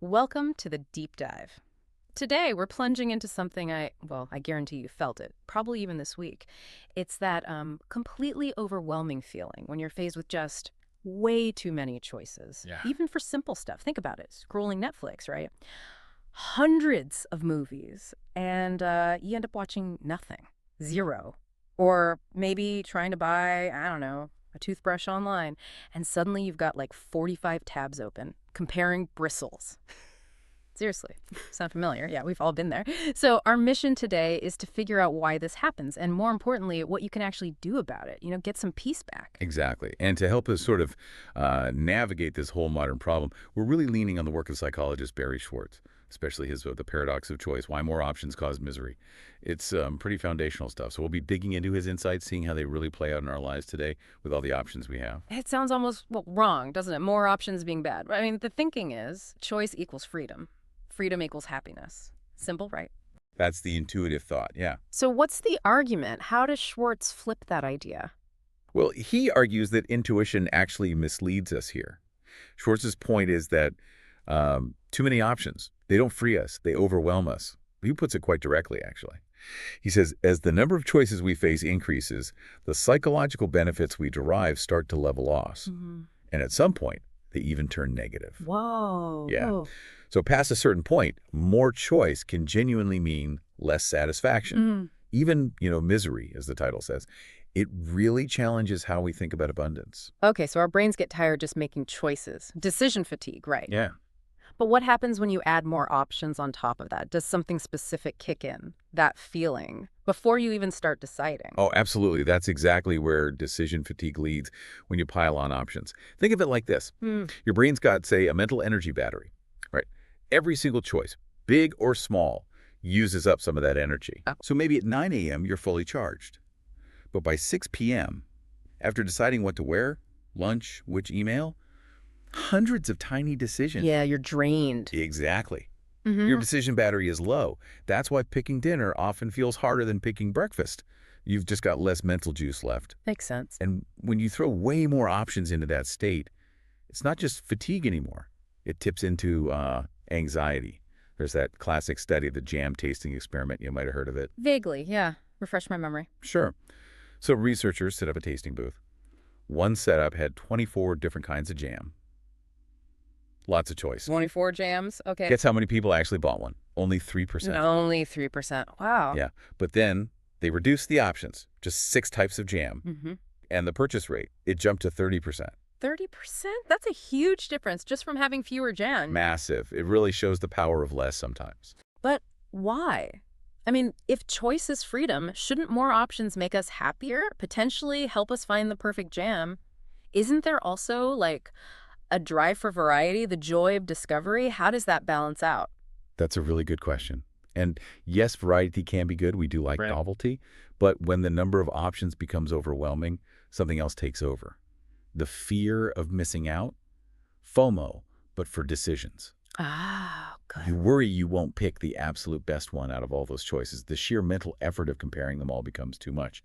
Welcome to the deep dive. Today, we're plunging into something I guarantee you felt it, probably even this week. It's that completely overwhelming feeling when you're faced with just way too many choices, Yeah. even for simple stuff. Think about it, scrolling Netflix, right? Hundreds of movies, and you end up watching nothing, zero. Or maybe trying to buy, I don't know, a toothbrush online, and suddenly you've got like 45 tabs open, comparing bristles. Seriously. Sound familiar? Yeah, we've all been there. So, our mission today is to figure out why this happens and, more importantly, what you can actually do about it. Get some peace back. Exactly. And to help us sort of navigate this whole modern problem, we're really leaning on the work of psychologist Barry Schwartz, especially his The Paradox of Choice, Why More Options Cause Misery. It's pretty foundational stuff. So we'll be digging into his insights, seeing how they really play out in our lives today with all the options we have. It sounds almost, well, wrong, doesn't it? More options being bad. I mean, the thinking is choice equals freedom. Freedom equals happiness. Simple, right? That's the intuitive thought, yeah. So, what's the argument? How does Schwartz flip that idea? Well, he argues that intuition actually misleads us here. Schwartz's point is that too many options, they don't free us, they overwhelm us. He puts it quite directly, actually. He says, as the number of choices we face increases, the psychological benefits we derive start to level off. And at some point, they even turn negative. Whoa. Yeah. Whoa. So past a certain point, more choice can genuinely mean less satisfaction. Even, misery, as the title says. It really challenges how we think about abundance. Okay, so our brains get tired just making choices. Decision fatigue, right? Yeah. But what happens when you add more options on top of that? Does something specific kick in, that feeling, before you even start deciding? Oh, absolutely. That's exactly where decision fatigue leads when you pile on options. Think of it like this. Your brain's got, say, a mental energy battery, right? Every single choice, big or small, uses up some of that energy. Oh. So maybe at 9 a.m., you're fully charged. But by 6 p.m., after deciding what to wear, lunch, which email, hundreds of tiny decisions. Yeah, you're drained. Exactly. Your decision battery is low. That's why picking dinner often feels harder than picking breakfast. You've just got less mental juice left. Makes sense. And when you throw way more options into that state, it's not just fatigue anymore. It tips into anxiety. There's that classic study, the jam tasting experiment. You might have heard of it. Vaguely, yeah. Refresh my memory. Sure. So researchers set up a tasting booth. One setup had 24 different kinds of jam. Lots of choice. 24 jams? Okay. Guess how many people actually bought one? Only 3%. Only 3%. Wow. Yeah. But then they reduced the options, just 6 types of jam. And the purchase rate, it jumped to 30%. 30%? That's a huge difference just from having fewer jams. Massive. It really shows the power of less sometimes. But why? I mean, if choice is freedom, shouldn't more options make us happier? Potentially help us find the perfect jam? Isn't there also, like, a drive for variety, the joy of discovery? How does that balance out? That's a really good question. And yes, variety can be good. We do like Right. novelty. But when the number of options becomes overwhelming, something else takes over. The fear of missing out, FOMO, but for decisions. Ah, You good. worry you won't pick the absolute best one out of all those choices. The sheer mental effort of comparing them all becomes too much.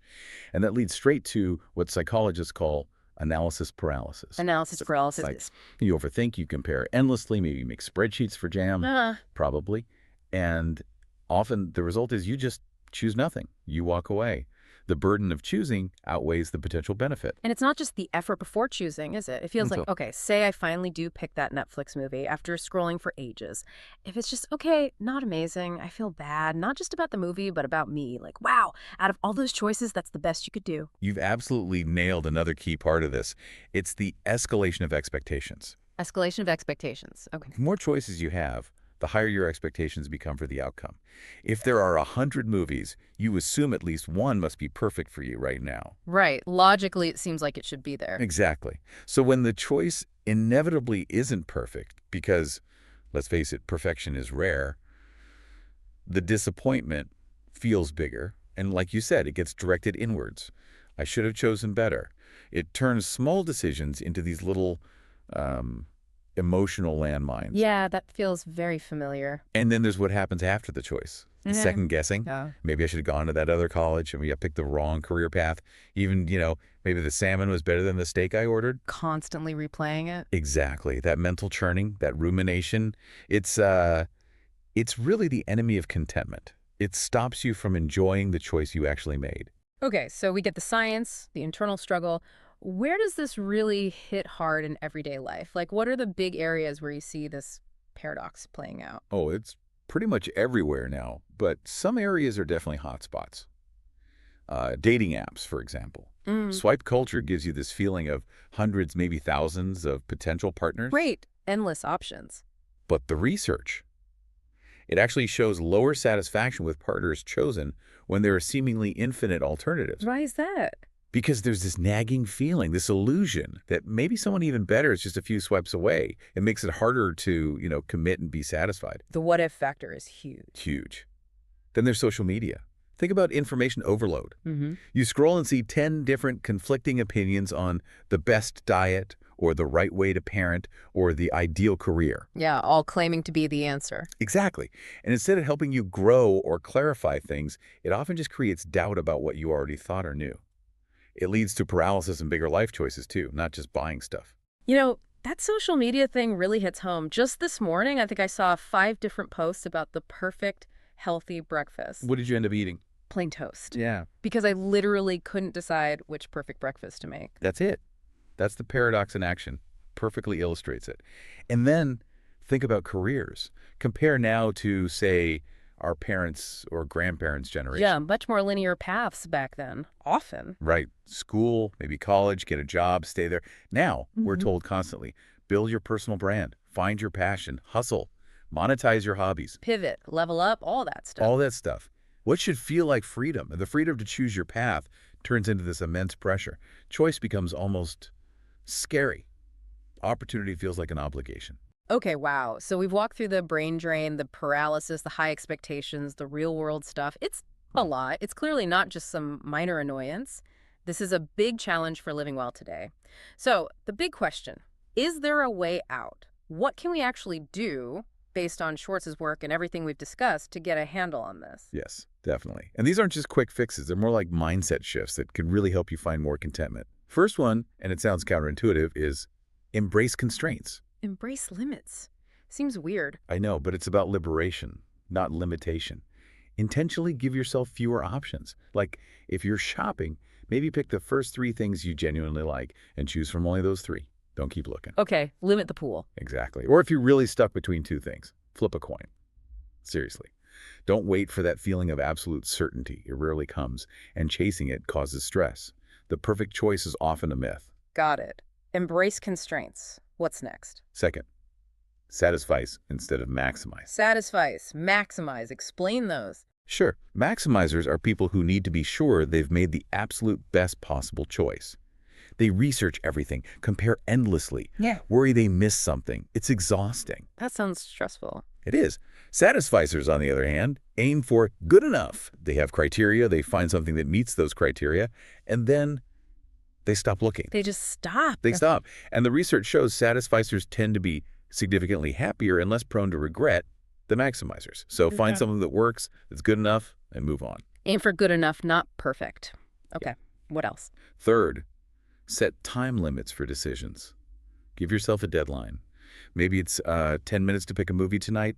And that leads straight to what psychologists call analysis paralysis. Analysis paralysis. Like, you overthink, you compare endlessly, maybe you make spreadsheets for jam, probably. And often the result is you just choose nothing. You walk away. The burden of choosing outweighs the potential benefit. And it's not just the effort before choosing, is it? It feels like, So- okay, say I finally do pick that Netflix movie after scrolling for ages. If it's just, okay, not amazing, I feel bad, not just about the movie, but about me. Like, wow, out of all those choices, that's the best you could do. You've absolutely nailed another key part of this. It's the escalation of expectations. Escalation of expectations. Okay. The more choices you have, the higher your expectations become for the outcome. If there are 100 movies, you assume at least one must be perfect for you right now. Right. Logically, it seems like it should be there. Exactly. So when the choice inevitably isn't perfect, because, let's face it, perfection is rare, the disappointment feels bigger. And like you said, it gets directed inwards. I should have chosen better. It turns small decisions into these little emotional landmines. Yeah, that feels very familiar. And then there's what happens after the choice. Second guessing. Yeah. Maybe I should have gone to that other college. I mean, I picked the wrong career path. Even, maybe the salmon was better than the steak I ordered. Constantly replaying it. Exactly. That mental churning, that rumination, it's really the enemy of contentment. It stops you from enjoying the choice you actually made. Okay, so we get the science, the internal struggle. Where does this really hit hard in everyday life? Like, what are the big areas where you see this paradox playing out? Oh, it's pretty much everywhere now, but some areas are definitely hotspots. Dating apps, for example. Swipe culture gives you this feeling of hundreds, maybe thousands of potential partners. Great. Endless options. But the research, it actually shows lower satisfaction with partners chosen when there are seemingly infinite alternatives. Why is that? Because there's this nagging feeling, this illusion that maybe someone even better is just a few swipes away. It makes it harder to, commit and be satisfied. The what if factor is huge. Huge. Then there's social media. Think about information overload. You scroll and see 10 different conflicting opinions on the best diet or the right way to parent or the ideal career. Yeah, all claiming to be the answer. Exactly. And instead of helping you grow or clarify things, it often just creates doubt about what you already thought or knew. It leads to paralysis and bigger life choices too, not just buying stuff. That social media thing really hits home. Just this morning, I think I saw 5 different posts about the perfect, healthy breakfast. What did you end up eating? Plain toast. Yeah, Because I literally couldn't decide which perfect breakfast to make. that's it. That's the paradox in action. Perfectly illustrates it. And then think about careers. Compare now to, say, our parents' or grandparents' generation. Yeah, much more linear paths back then. Often. Right. School, maybe college, get a job, stay there. Now, we're told constantly, build your personal brand, find your passion, hustle, monetize your hobbies, Pivot, level up, all that stuff. all that stuff. What should feel like freedom, and the freedom to choose your path, turns into this immense pressure. Choice becomes almost scary. Opportunity feels like an obligation. Okay, wow. So we've walked through the brain drain, the paralysis, the high expectations, the real world stuff. It's a lot. It's clearly not just some minor annoyance. This is a big challenge for living well today. So the big question, is there a way out? What can we actually do based on Schwartz's work and everything we've discussed to get a handle on this? Yes, definitely. And these aren't just quick fixes. They're more like mindset shifts that can really help you find more contentment. First one, and it sounds counterintuitive, is embrace constraints. Embrace limits. Seems weird. I know, but it's about liberation, not limitation. Intentionally give yourself fewer options. Like, if you're shopping, maybe pick the first 3 things you genuinely like and choose from only those 3. Don't keep looking. Okay, limit the pool. Exactly. Or if you're really stuck between 2 things, flip a coin. Seriously. Don't wait for that feeling of absolute certainty. It rarely comes, and chasing it causes stress. The perfect choice is often a myth. Got it. Embrace constraints. What's next? Second, satisfice instead of maximize. Satisfice, maximize, explain those. Sure, maximizers are people who need to be sure they've made the absolute best possible choice. They research everything, compare endlessly, worry they miss something. It's exhausting. That sounds stressful. It is. Satisficers, on the other hand, aim for good enough. They have criteria, they find something that meets those criteria, and then they stop looking. They just stop. They stop. And the research shows satisficers tend to be significantly happier and less prone to regret than maximizers. So find something that works, that's good enough, and move on. Aim for good enough, not perfect. Okay, what else? Third, set time limits for decisions. Give yourself a deadline. Maybe it's 10 minutes to pick a movie tonight,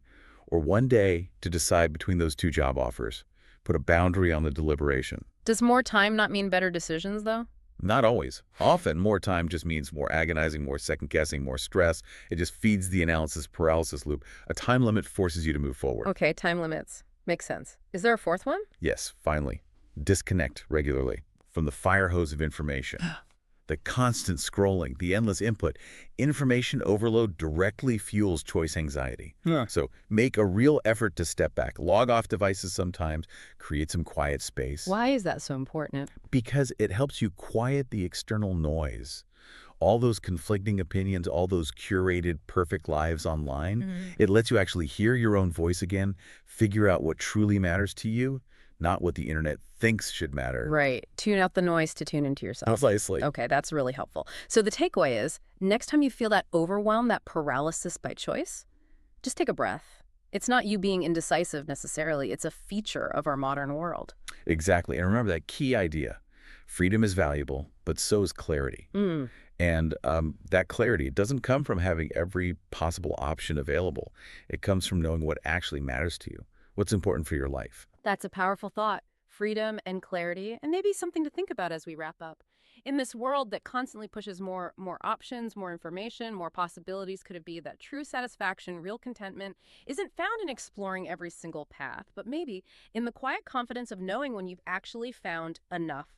or 1 day to decide between those 2 job offers. Put a boundary on the deliberation. Does more time not mean better decisions, though? Not always. Often, more time just means more agonizing, more second-guessing, more stress. It just feeds the analysis paralysis loop. A time limit forces you to move forward. Okay, time limits. Makes sense. Is there a 4th one? Yes, finally. Disconnect regularly from the fire hose of information. The constant scrolling, the endless input. Information overload directly fuels choice anxiety. So make a real effort to step back. Log off devices sometimes. Create some quiet space. Why is that so important? Because it helps you quiet the external noise. All those conflicting opinions, all those curated perfect lives online. It lets you actually hear your own voice again, figure out what truly matters to you, not what the internet thinks should matter. Right. Tune out the noise to tune into yourself. Precisely. Okay, that's really helpful. So the takeaway is, next time you feel that overwhelm, that paralysis by choice, just take a breath. It's not you being indecisive necessarily. It's a feature of our modern world. Exactly. And remember that key idea. Freedom is valuable, but so is clarity. Mm. And that clarity, it doesn't come from having every possible option available. It comes from knowing what actually matters to you, what's important for your life. That's a powerful thought. Freedom and clarity, and maybe something to think about as we wrap up. In this world that constantly pushes more options, more information, more possibilities, could it be that true satisfaction, real contentment, isn't found in exploring every single path, but maybe in the quiet confidence of knowing when you've actually found enough